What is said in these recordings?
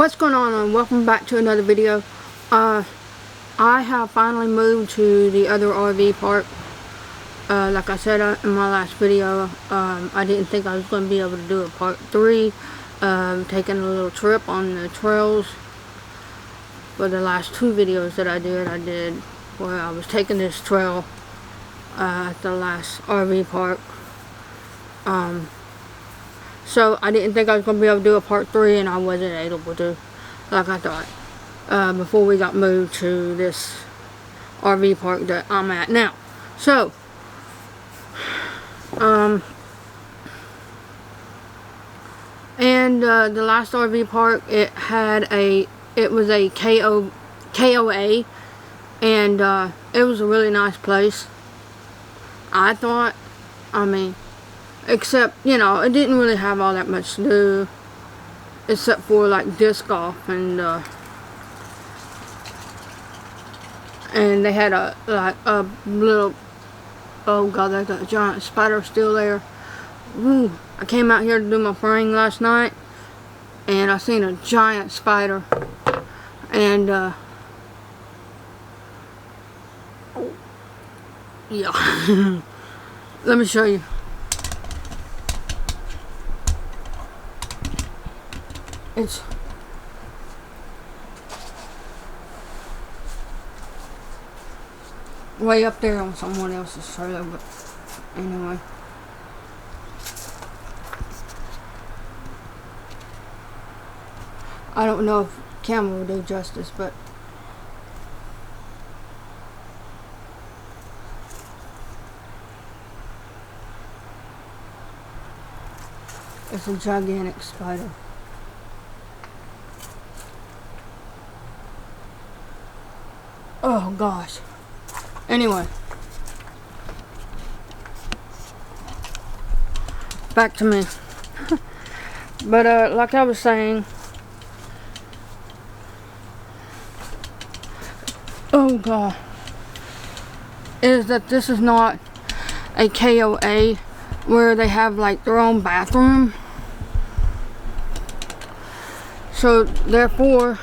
What's going on, and welcome back to another video. I have finally moved to the other RV park. Like I said in my last video, I didn't think I was going to be able to do a part 3, taking a little trip on the trails. For the last 2 videos that I did where I was taking this trail at the last RV park. So I didn't think I was going to be able to do a part 3, and I wasn't able to, like I thought, before we got moved to this RV park that I'm at now. So, and the last RV park, it was a KOA, and it was a really nice place, I thought. Except, you know, it didn't really have all that much to do, except for like disc golf, and they had a little, oh god, there's a giant spider still there. Ooh, I came out here to do my praying last night, and I seen a giant spider, and yeah. Let me show you. It's way up there on someone else's trailer, but anyway. I don't know if camera will do justice, but it's a gigantic spider. Oh gosh. Anyway, back to me. But like I was saying, oh god, is that this is not a KOA where they have like their own bathroom. So therefore,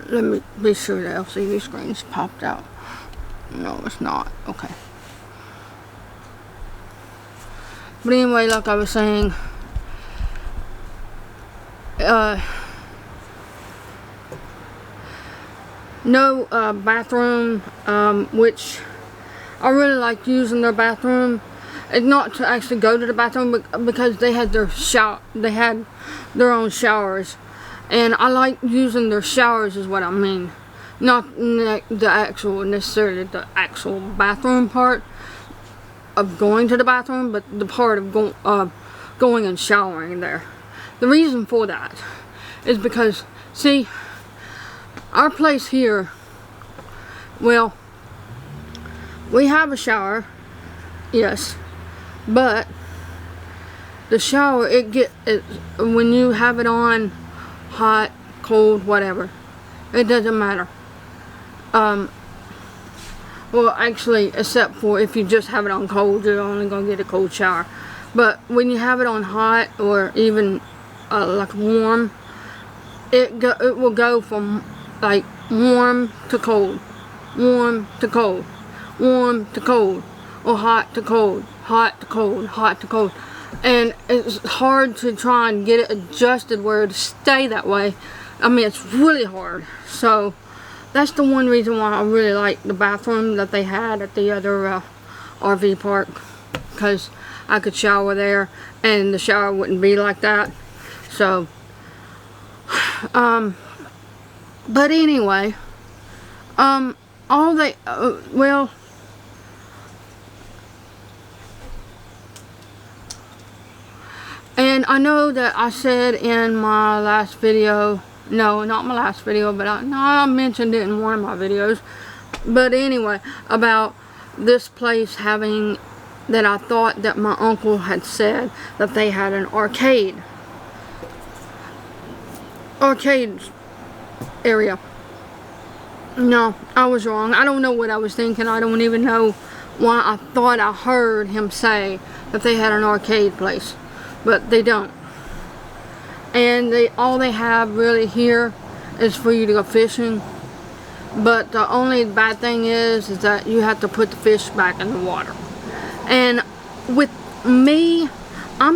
let me be sure the LCD screen's popped out. No, it's not. Okay. But anyway, like I was saying, no bathroom, which I really like using their bathroom. It's not to actually go to the bathroom, but because they had their own showers, and I like using their showers is what I mean, not necessarily the actual bathroom part of going to the bathroom, but the part of going and showering there. The reason for that is because, see, our place here, well, we have a shower, yes. But the shower, when you have it on hot, cold, whatever, it doesn't matter. Well, actually, except for if you just have it on cold, you're only gonna get a cold shower. But when you have it on hot or even like warm, it will go from like warm to cold, warm to cold, warm to cold, or hot to cold, hot to cold, hot to cold. And it's hard to try and get it adjusted where to stay that way. I mean, it's really hard. So that's the one reason why I really like the bathroom that they had at the other RV park, because I could shower there and the shower wouldn't be like that. So but anyway, well, and I know that I said in my last video, no, not my last video, but I mentioned it in one of my videos, but anyway, about this place having, that I thought that my uncle had said that they had an arcade area. No, I was wrong. I don't know what I was thinking. I don't even know why I thought I heard him say that they had an arcade place, but they don't. And all they have really here is for you to go fishing. But the only bad thing is that you have to put the fish back in the water. And with me, I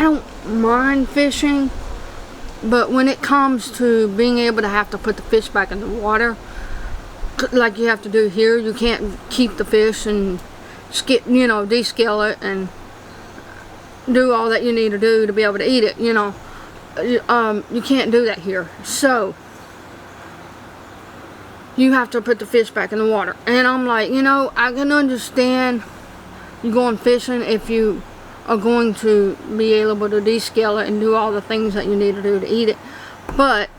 don't mind fishing, but when it comes to being able to have to put the fish back in the water, like you have to do here, you can't keep the fish and descale it and do all that you need to do to be able to eat it, you can't do that here. So you have to put the fish back in the water. And I'm like, I can understand you going fishing if you are going to be able to descale it and do all the things that you need to do to eat it. But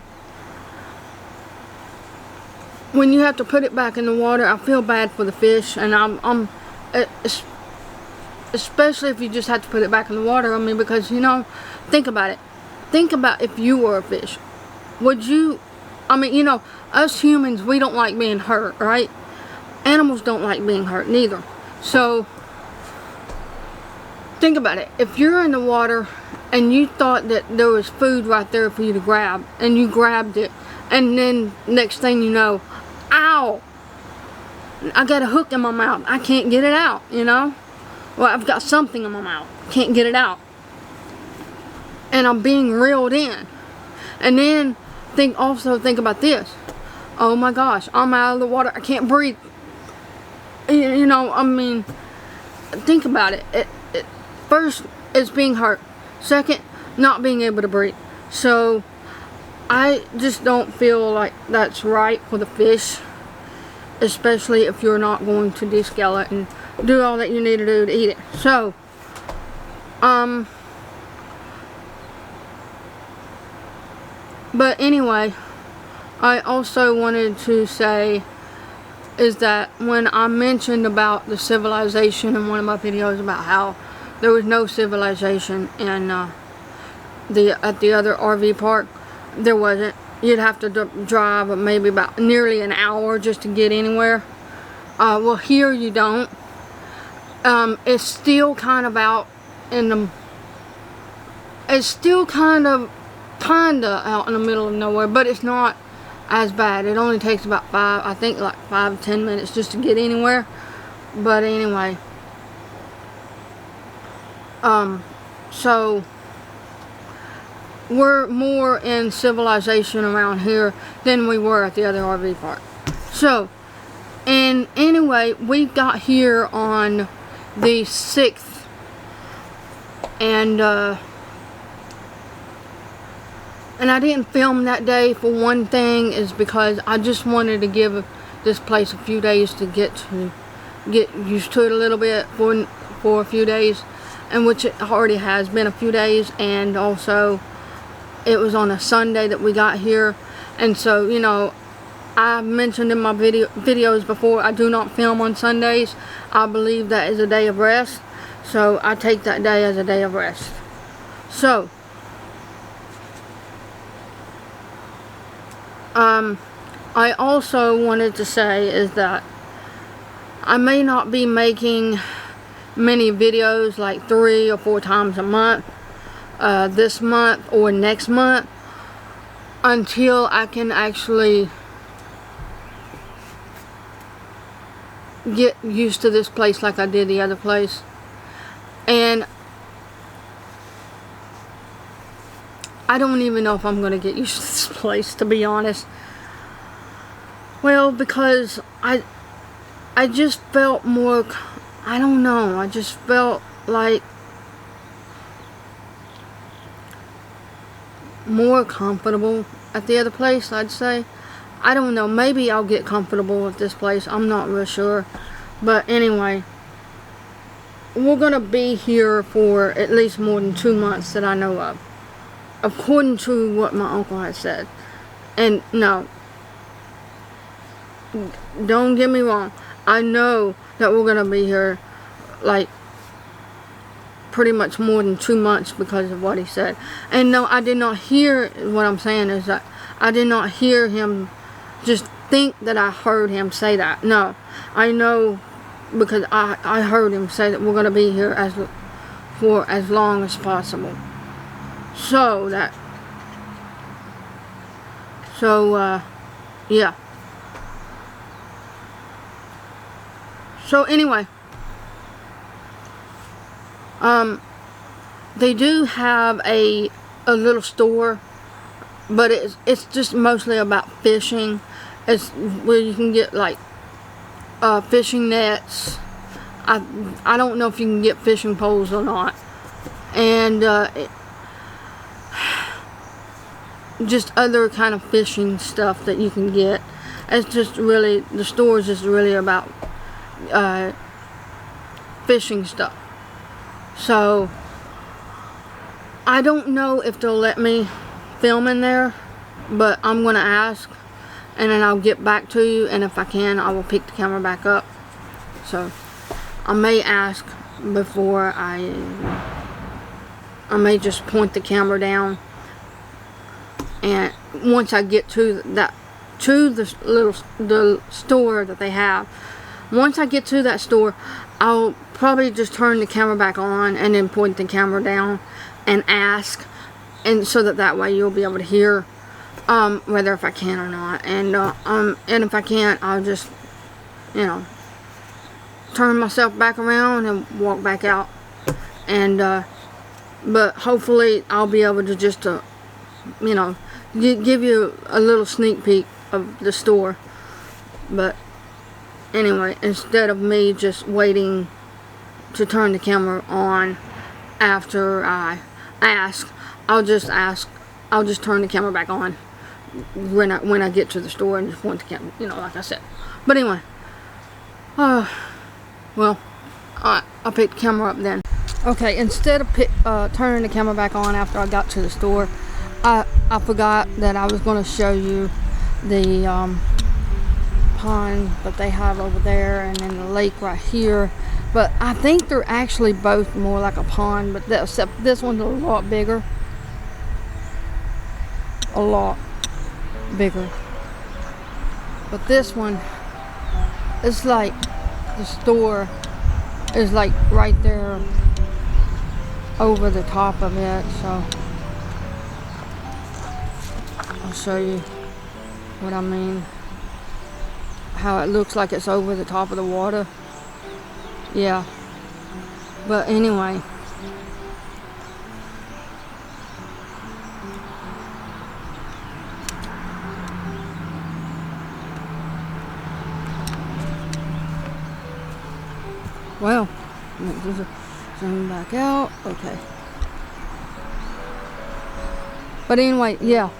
when you have to put it back in the water, I feel bad for the fish, and especially if you just have to put it back in the water. I mean, because think about it. Think about if you were a fish. Would you? I mean, us humans, we don't like being hurt, right? Animals don't like being hurt neither. So think about it. If you're in the water and you thought that there was food right there for you to grab, and you grabbed it, and then next thing you know, ow, I got a hook in my mouth. I can't get it out, Well, I've got something in my mouth. Can't get it out. And I'm being reeled in. And then think about this. Oh my gosh, I'm out of the water. I can't breathe. I mean, think about it. First, it's being hurt. Second, not being able to breathe. So I just don't feel like that's right for the fish, especially if you're not going to descale it and do all that you need to do to eat it. So, but anyway, I also wanted to say is that when I mentioned about the civilization in one of my videos about how there was no civilization in at the other RV park, there wasn't. You'd have to drive maybe about nearly an hour just to get anywhere. Well, here you don't. It's still kind of out in the. It's still kinda out in the middle of nowhere, but it's not as bad. It only takes about 5 to 10 minutes just to get anywhere. But anyway, so we're more in civilization around here than we were at the other RV park. So, and anyway, we got here on the 6th, and I didn't film that day for one thing is because I just wanted to give this place a few days to get used to it a little bit for a few days, and which it already has been a few days. And also it was on a Sunday that we got here, and so I mentioned in my videos before, I do not film on Sundays. I believe that is a day of rest, so I take that day as a day of rest. So I also wanted to say is that I may not be making many videos, like 3 or 4 times a month, this month or next month, until I can actually get used to this place like I did the other place. And I don't even know if I'm going to get used to this place, to be honest. Well, because I just felt more, I don't know, I just felt like more comfortable at the other place, I'd say. I don't know, maybe I'll get comfortable at this place, I'm not real sure. But anyway, we're going to be here for at least more than 2 months that I know of, according to what my uncle had said. And no, don't get me wrong, I know that we're going to be here like pretty much more than 2 months because of what he said. And no, I did not hear, what I'm saying is that I did not hear him just think that I heard him say that. No, I know because I heard him say that we're going to be here for as long as possible. So yeah. So anyway, they do have a little store, but it's just mostly about fishing. It's where you can get like fishing nets. I don't know if you can get fishing poles or not, and just other kind of fishing stuff that you can get. It's just really, the store is just really about fishing stuff. So I don't know if they'll let me film in there, but I'm gonna ask, and then I'll get back to you, and if I can, I will pick the camera back up. So I may ask before I may just point the camera down, and once I get to the store that they have, once I get to that store, I'll probably just turn the camera back on and then point the camera down and ask, and so that way you'll be able to hear whether if I can or not, and if I can't, I'll just, you know, turn myself back around and walk back out, and but hopefully I'll be able to just you know, give you a little sneak peek of the store. But anyway, instead of me just waiting to turn the camera on after I ask, I'll just turn the camera back on when I get to the store and just point the camera, you know, like I said. But anyway, well, I'll pick the camera up then. Okay, instead of turning the camera back on after I got to the store, I forgot that I was going to show you the pond that they have over there, and then the lake right here. But I think they're actually both more like a pond, but except this one's a lot bigger. A lot bigger. But this one, it's like the store is like right there over the top of it, so I'll show you what I mean. How it looks like it's over the top of the water. Yeah. But anyway. Well, just zoom back out. Okay. But anyway, yeah.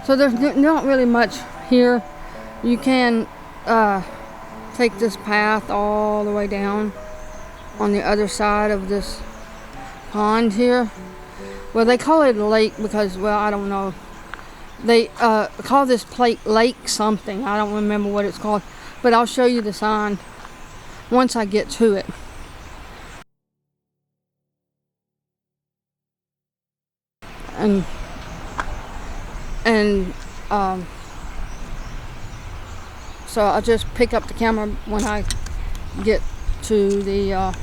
So there's not really much here. You can take this path all the way down on the other side of this pond here. Well, they call it a lake because, well, I don't know. They call this lake something. I don't remember what it's called. But I'll show you the sign once I get to it. And so I'll just pick up the camera when I get to the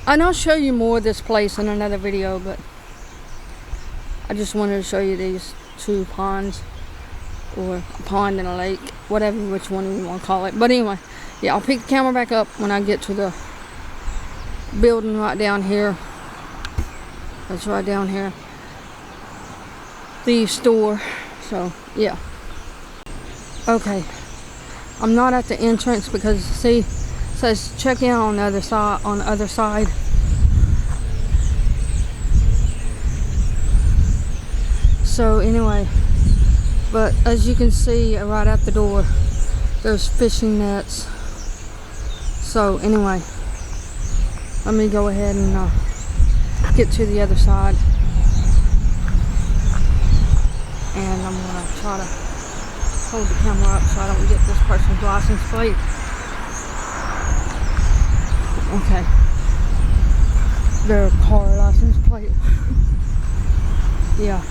and I'll show you more of this place in another video, but I just wanted to show you these two ponds, or a pond and a lake, whatever, which one you want to call it. But anyway, yeah, I'll pick the camera back up when I get to the building right down here. That's right down here, the store. So yeah. Okay, I'm not at the entrance because, see, it says check in on the other side. So anyway, but as you can see right at the door, there's fishing nets. So anyway, let me go ahead and get to the other side, and I'm gonna try to hold the camera up so I don't get this person's license plate. Okay. their car license plate. Yeah,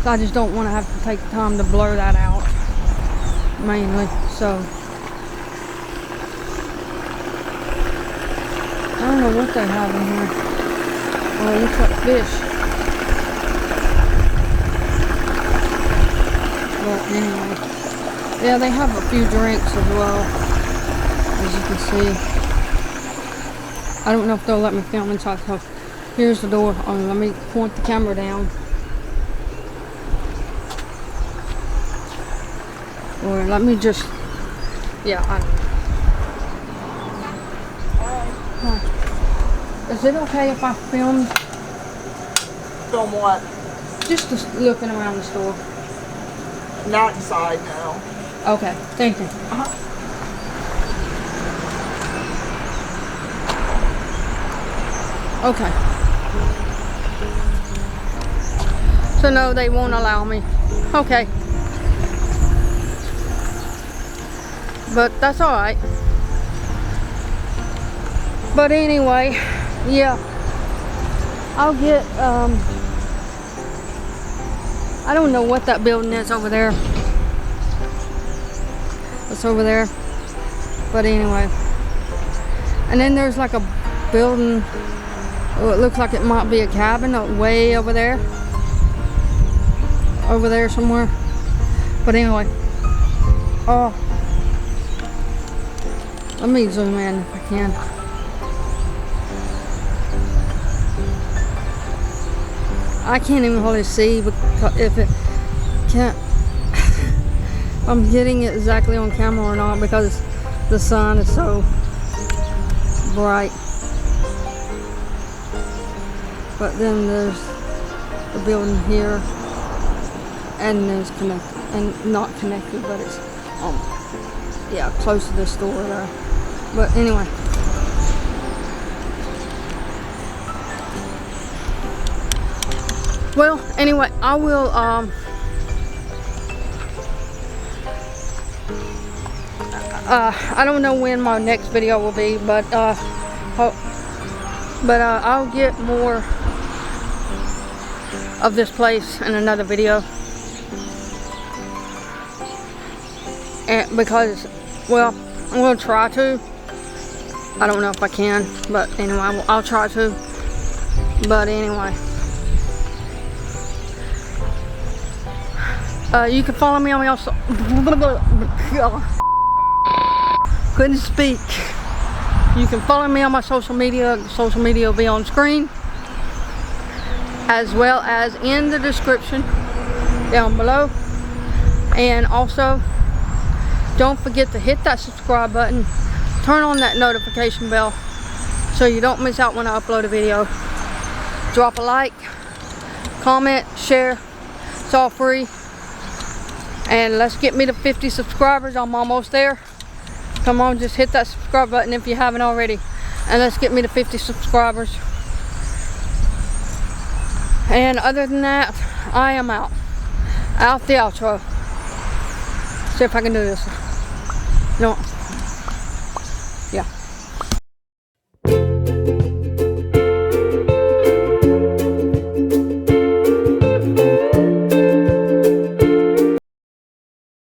so I just don't want to have to take the time to blur that out, mainly. So I don't know what they have in here. Oh, it looks like fish. But anyway, yeah, they have a few drinks as well, as you can see. I don't know if they'll let me film inside, so here's the door. Oh, let me point the camera down. Or let me just, yeah, Is it okay if I film? Film what? Just looking around the store. Not inside, no. Okay, thank you. Okay. So no, they won't allow me. Okay. But that's alright. But anyway, yeah. I'll get, I don't know what that building is over there. It's over there. But anyway. And then there's like a building. Oh, it looks like it might be a cabin way over there. Over there somewhere. But anyway. Oh. Let me zoom in if I can. I can't even hardly see because if it can't. I'm getting it exactly on camera or not because the sun is so bright. But then there's the building here, and there's connected and not connected, but it's yeah, close to the store there. But anyway. Well, anyway, I will I don't know when my next video will be, but I'll get more of this place in another video. And because, well, I'm gonna try to. I don't know if I can, but anyway, I'll try to. But anyway. You can follow me on my couldn't speak. You can follow me on my social media. Social media will be on screen, as well as in the description down below. And also, don't forget to hit that subscribe button, turn on that notification bell so you don't miss out when I upload a video. Drop a like, comment, share. It's all free. And let's get me to 50 subscribers. I'm almost there. Come on, just hit that subscribe button if you haven't already. And let's get me to 50 subscribers. And other than that, I am out. Out the outro. See if I can do this. No.